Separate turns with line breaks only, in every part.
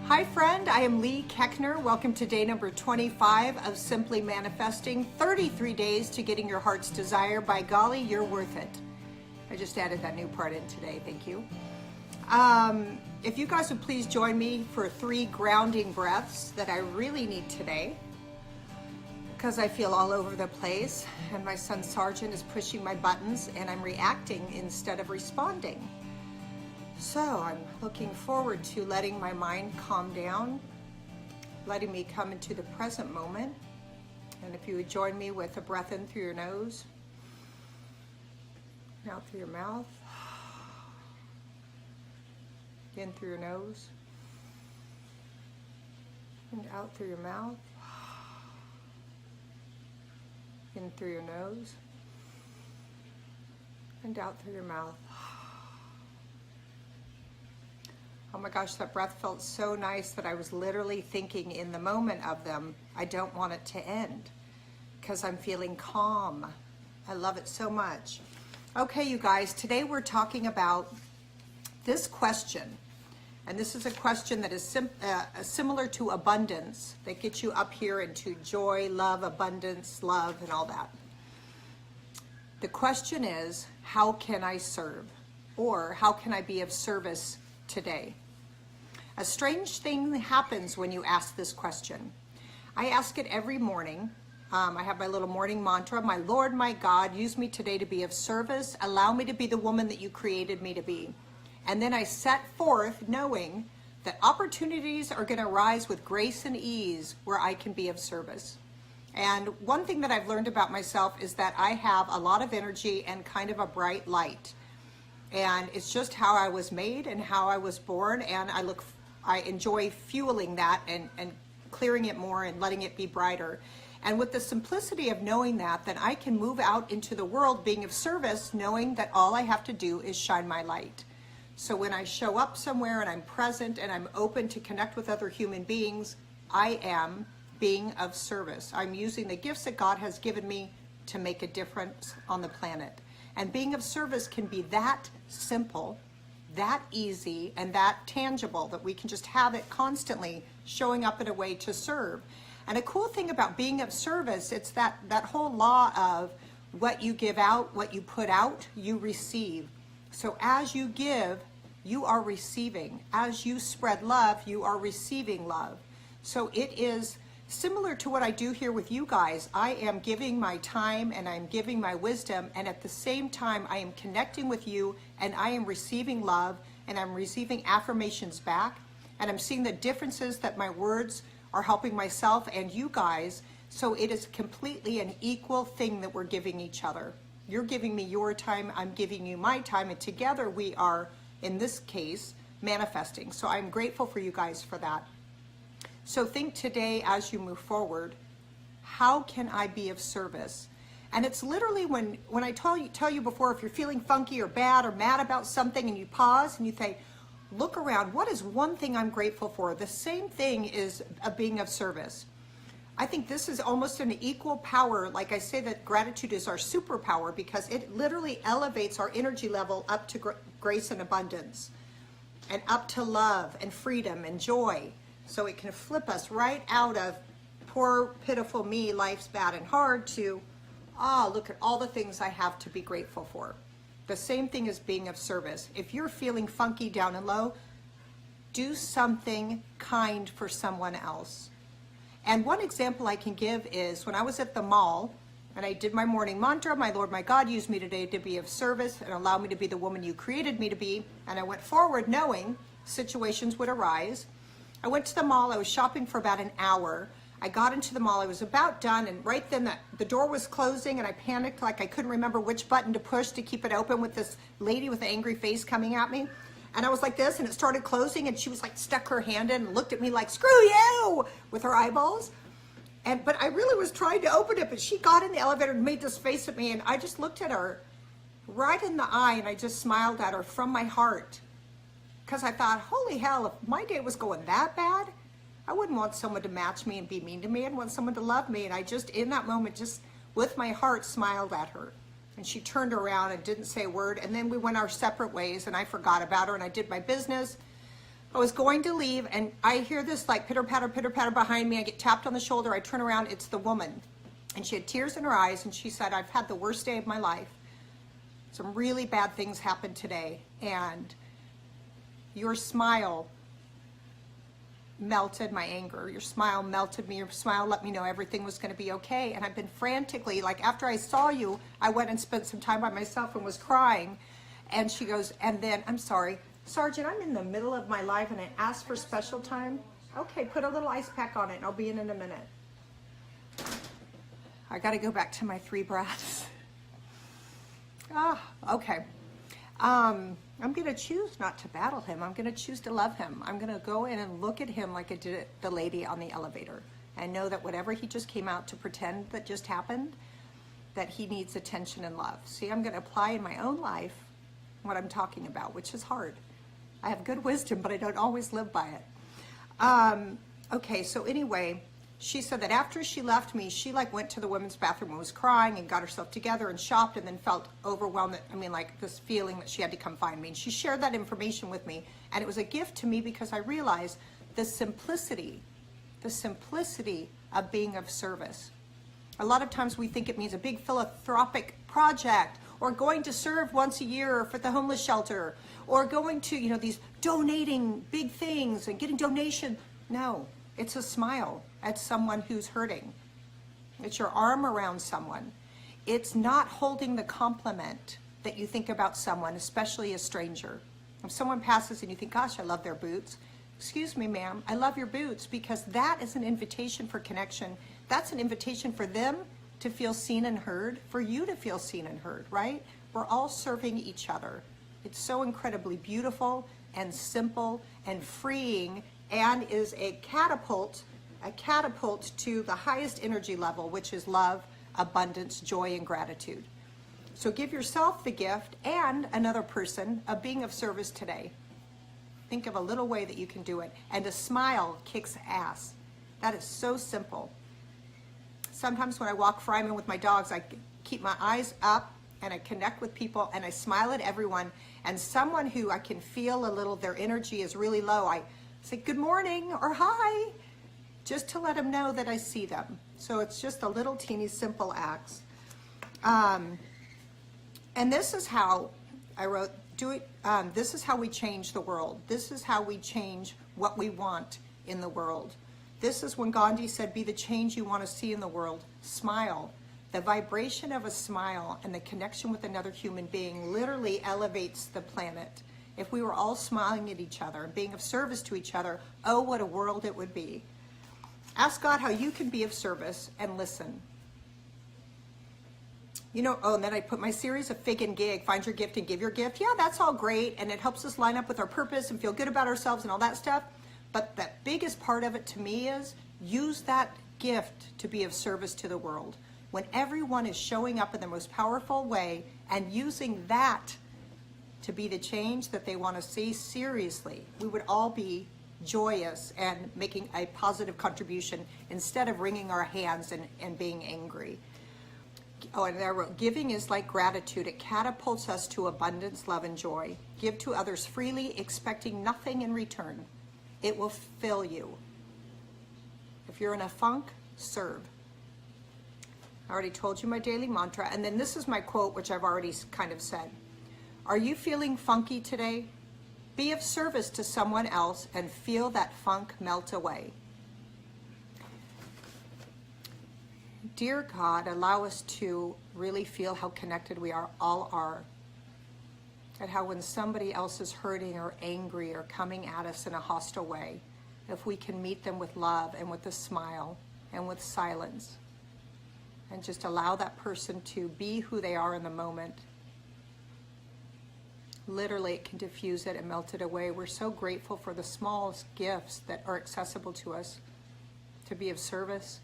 Hi friend, I am Leigh Keckner. Welcome to day number 25 of Simply Manifesting 33 days to getting your heart's desire. By golly, you're worth it. I just added that new part in today, thank you. If you guys would please join me for 3 grounding breaths that I really need today because I feel all over the place and my son Sergeant is pushing my buttons and I'm reacting instead of responding. So I'm looking forward to letting my mind calm down, letting me come into the present moment. And if you would join me with a breath in through your nose, and out through your mouth, in through your nose, and out through your mouth, in through your nose, and out through your mouth. Oh my gosh, that breath felt so nice that I was literally thinking in the moment of them, I don't want it to end because I'm feeling calm. I love it so much. Okay, you guys, today we're talking about this question. And this is a question that is similar to abundance, that gets you up here into joy, love, abundance, love, and all that. The question is, how can I serve? Or how can I be of service today? A strange thing happens when you ask this question. I ask it every morning. I have my little morning mantra, my Lord, my God, use me today to be of service. Allow me to be the woman that you created me to be. And then I set forth knowing that opportunities are going to arise with grace and ease where I can be of service. And one thing that I've learned about myself is that I have a lot of energy and kind of a bright light. And it's just how I was made and how I was born, and I enjoy fueling that and clearing it more and letting it be brighter. And with the simplicity of knowing that, then I can move out into the world being of service, knowing that all I have to do is shine my light. So when I show up somewhere and I'm present and I'm open to connect with other human beings, I am being of service. I'm using the gifts that God has given me to make a difference on the planet. And being of service can be that simple, that easy, and that tangible that we can just have it constantly showing up in a way to serve. And a cool thing about being of service, it's that whole law of what you give out, what you put out, you receive. So as you give, you are receiving. As you spread love, you are receiving love. So it is similar to what I do here with you guys. I am giving my time and I'm giving my wisdom, and at the same time I am connecting with you and I am receiving love and I'm receiving affirmations back, and I'm seeing the differences that my words are helping myself and you guys. So it is completely an equal thing that we're giving each other. You're giving me your time, I'm giving you my time, and together we are, in this case, manifesting. So I'm grateful for you guys for that. So think today as you move forward, how can I be of service? And it's literally when I tell you before, if you're feeling funky or bad or mad about something and you pause and you say, look around, what is one thing I'm grateful for? The same thing is being of service. I think this is almost an equal power. Like I say that gratitude is our superpower because it literally elevates our energy level up to grace and abundance and up to love and freedom and joy. So it can flip us right out of poor, pitiful me, life's bad and hard, to, look at all the things I have to be grateful for. The same thing as being of service. If you're feeling funky, down and low, do something kind for someone else. And one example I can give is when I was at the mall and I did my morning mantra, my Lord, my God, use me today to be of service and allow me to be the woman you created me to be. And I went forward knowing situations would arise. I went to the mall, I was shopping for about an hour. I got into the mall, I was about done, and right then the door was closing and I panicked like I couldn't remember which button to push to keep it open, with this lady with an angry face coming at me. And I was like this, and it started closing, and she was like, stuck her hand in and looked at me like, screw you, with her eyeballs. But I really was trying to open it, but she got in the elevator and made this face at me, and I just looked at her right in the eye and I just smiled at her from my heart. Because I thought, holy hell, if my day was going that bad, I wouldn't want someone to match me and be mean to me. I'd want someone to love me. And I just, in that moment, just with my heart, smiled at her. And she turned around and didn't say a word. And then we went our separate ways, and I forgot about her, and I did my business. I was going to leave, and I hear this like pitter patter behind me. I get tapped on the shoulder. I turn around. It's the woman, and she had tears in her eyes, and she said, "I've had the worst day of my life. Some really bad things happened today, and your smile melted my anger. Your smile melted me. Your smile let me know everything was going to be okay." And I've been frantically, like after I saw you, I went and spent some time by myself and was crying. And she goes, and then, "I'm sorry, Sergeant, I'm in the middle of my life and I asked for special time." "Okay, put a little ice pack on it and I'll be in a minute." I got to go back to my 3 breaths. Okay. I'm going to choose not to battle him. I'm going to choose to love him. I'm going to go in and look at him like I did the lady on the elevator, and know that whatever he just came out to pretend that just happened, that he needs attention and love. See, I'm going to apply in my own life what I'm talking about, which is hard. I have good wisdom, but I don't always live by it. Okay, so anyway, she said that after she left me, she like went to the women's bathroom and was crying and got herself together and shopped, and then felt overwhelmed. Like this feeling that she had to come find me. And she shared that information with me, and it was a gift to me because I realized the simplicity of being of service. A lot of times we think it means a big philanthropic project, or going to serve once a year for the homeless shelter, or going to, these donating big things and getting donation. No, it's a smile at someone who's hurting. It's your arm around someone. It's not holding the compliment that you think about someone, especially a stranger. If someone passes and you think, "Gosh, I love their boots." "Excuse me, ma'am, I love your boots," because that is an invitation for connection. That's an invitation for them to feel seen and heard, for you to feel seen and heard, right? We're all serving each other. It's so incredibly beautiful and simple and freeing, and is a catapult to the highest energy level, which is love, abundance, joy, and gratitude. So give yourself the gift and another person of being of service today. Think of a little way that you can do it. And a smile kicks ass. That is so simple. Sometimes when I walk Fryman with my dogs, I keep my eyes up and I connect with people and I smile at everyone. And someone who I can feel a little, their energy is really low, I say good morning or hi, just to let them know that I see them. So it's just a little teeny simple acts. And this is how I wrote, this is how we change the world. This is how we change what we want in the world. This is when Gandhi said, "Be the change you want to see in the world." Smile. The vibration of a smile and the connection with another human being literally elevates the planet. If we were all smiling at each other and being of service to each other, oh, what a world it would be. Ask God how you can be of service and listen. And then I put my series of Fig and Gig, find your gift and give your gift. Yeah, that's all great, and it helps us line up with our purpose and feel good about ourselves and all that stuff. But the biggest part of it to me is use that gift to be of service to the world. When everyone is showing up in the most powerful way and using that to be the change that they want to see, seriously, we would all be joyous and making a positive contribution instead of wringing our hands and being angry. Oh, and there, giving is like gratitude. It catapults us to abundance, love, and joy. Give to others freely, expecting nothing in return. It will fill you. If you're in a funk, serve. I already told you my daily mantra. And then this is my quote, which I've already kind of said. Are you feeling funky today? Be of service to someone else and feel that funk melt away. Dear God, allow us to really feel how connected we all are. And how when somebody else is hurting or angry or coming at us in a hostile way, if we can meet them with love and with a smile and with silence, and just allow that person to be who they are in the moment, literally it can diffuse it and melt it away. We're so grateful for the smallest gifts that are accessible to us to be of service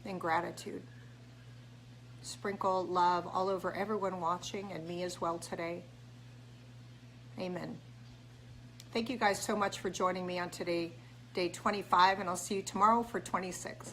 and gratitude. Sprinkle love all over everyone watching and me as well today. Amen. Thank you guys so much for joining me on today, day 25, and I'll see you tomorrow for 26.